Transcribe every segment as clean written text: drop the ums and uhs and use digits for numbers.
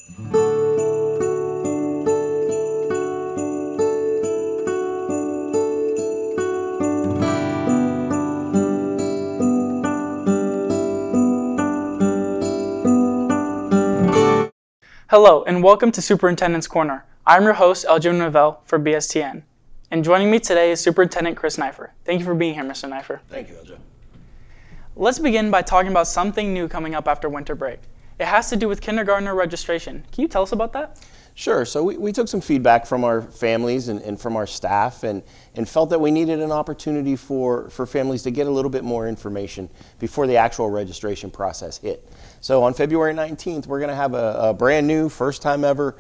Hello, and welcome to Superintendent's Corner. I'm your host, LJ Norvell for BSTN. And joining me today is Superintendent Chris Neifer. Thank you for being here, Mr. Neifer. Thank you, LJ. Let's begin by talking about something new coming up after winter break. It has to do with kindergartner registration. Can you tell us about that? Sure. So we took some feedback from our families and from our staff and felt that we needed an opportunity for families to get a little bit more information before the actual registration process hit. So on February 19th, we're going to have a brand new, first time ever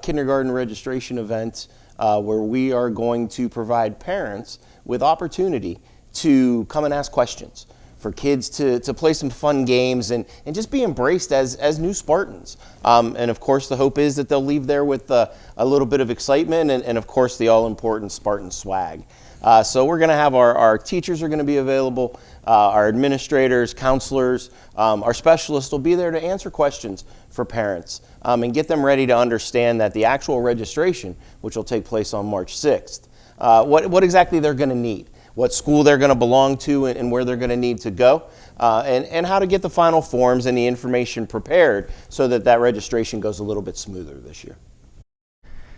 kindergarten registration event where we are going to provide parents with opportunity to come and ask questions, for kids to play some fun games and just be embraced as new Spartans. And of course, the hope is that they'll leave there with a little bit of excitement and of course, the all-important Spartan swag. So we're going to have our teachers are going to be available, our administrators, counselors, our specialists will be there to answer questions for parents and get them ready to understand that the actual registration, which will take place on March 6th, what exactly they're going to need, what school they're going to belong to and where they're going to need to go, and how to get the final forms and the information prepared so that registration goes a little bit smoother this year.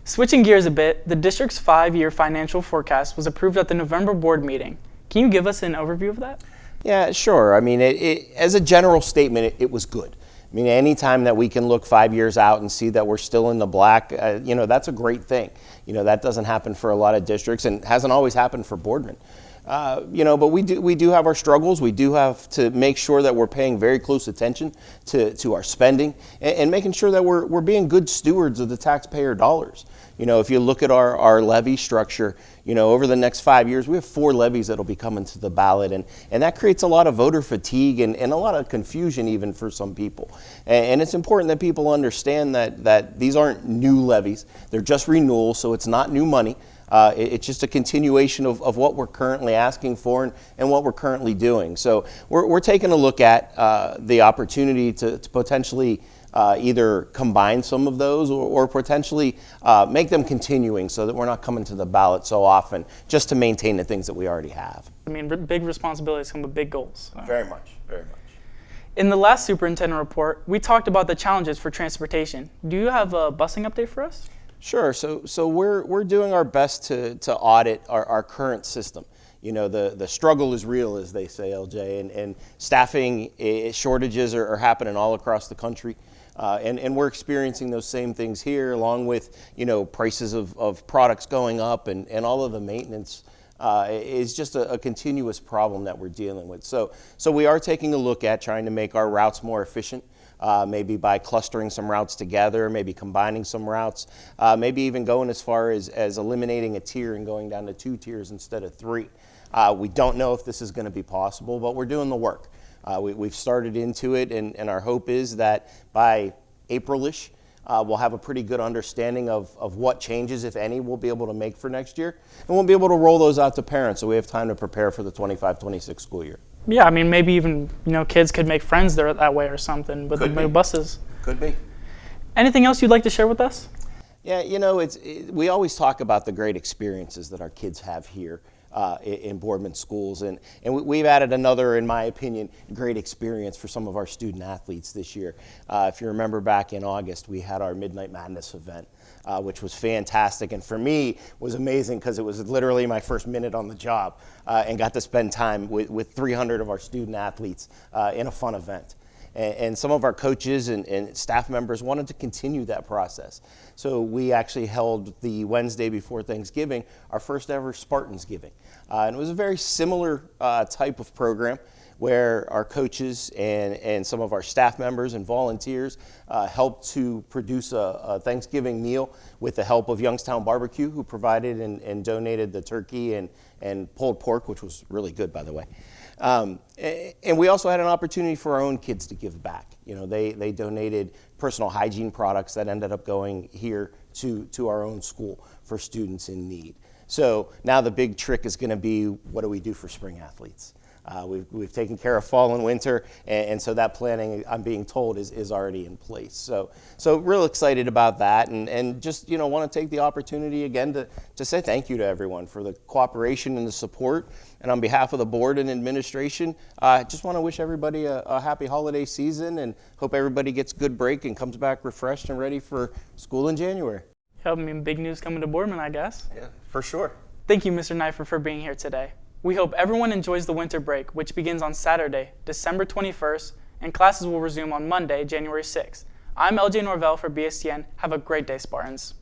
Switching gears a bit, the district's 5-year financial forecast was approved at the November board meeting. Can you give us an overview of that? Yeah, sure. I mean, as a general statement, it was good. I mean, anytime that we can look 5 years out and see that we're still in the black, that's a great thing. That doesn't happen for a lot of districts and hasn't always happened for Boardman. But we do have our struggles. We do have to make sure that we're paying very close attention to our spending and making sure that we're being good stewards of the taxpayer dollars. If you look at our levy structure, over the next 5 years, we have 4 levies that'll be coming to the ballot, and that creates a lot of voter fatigue and a lot of confusion even for some people. And it's important that people understand that these aren't new levies. They're just renewals, so it's not new money. It's just a continuation of what we're currently asking for and what we're currently doing. So we're taking a look at the opportunity to potentially either combine some of those or potentially make them continuing so that we're not coming to the ballot so often just to maintain the things that we already have. I mean, big responsibilities come with big goals. Very much, very much. In the last superintendent report, we talked about the challenges for transportation. Do you have a busing update for us? Sure. So we're doing our best to audit our current system. The struggle is real, as they say, LJ, and staffing shortages are happening all across the country. And we're experiencing those same things here, along with, prices of products going up and all of the maintenance is just a continuous problem that we're dealing with. So we are taking a look at trying to make our routes more efficient. Maybe by clustering some routes together, maybe combining some routes, maybe even going as far as eliminating a tier and going down to 2 tiers instead of 3. We don't know if this is going to be possible, but we're doing the work. We've started into it, and our hope is that by April-ish, we'll have a pretty good understanding of what changes, if any, we'll be able to make for next year, and we'll be able to roll those out to parents so we have time to prepare for the 25-26 school year. Yeah, I mean, maybe even, kids could make friends there that way or something with the new buses. Could be. Anything else you'd like to share with us? Yeah, we always talk about the great experiences that our kids have here in Boardman schools, and we've added another, in my opinion, great experience for some of our student athletes this year. If you remember back in August, we had our Midnight Madness event, which was fantastic, and for me was amazing because it was literally my first minute on the job and got to spend time with 300 of our student athletes in a fun event. And some of our coaches and staff members wanted to continue that process. So we actually held the Wednesday before Thanksgiving, our first ever Spartans Giving. And it was a very similar type of program where our coaches and some of our staff members and volunteers helped to produce a Thanksgiving meal with the help of Youngstown Barbecue, who provided and donated the turkey and pulled pork, which was really good, by the way. And we also had an opportunity for our own kids to give back. They donated personal hygiene products that ended up going here to our own school for students in need. So now the big trick is going to be, what do we do for spring athletes? We've taken care of fall and winter, and so that planning, I'm being told, is already in place. So real excited about that, and just want to take the opportunity again to say thank you to everyone for the cooperation and the support. And on behalf of the board and administration, I just want to wish everybody a happy holiday season and hope everybody gets a good break and comes back refreshed and ready for school in January. I mean, big news coming to Boardman, I guess. Yeah, for sure. Thank you, Mr. Neifer, for being here today. We hope everyone enjoys the winter break, which begins on Saturday, December 21st, and classes will resume on Monday, January 6th. I'm LJ Norvell for BSTN. Have a great day, Spartans.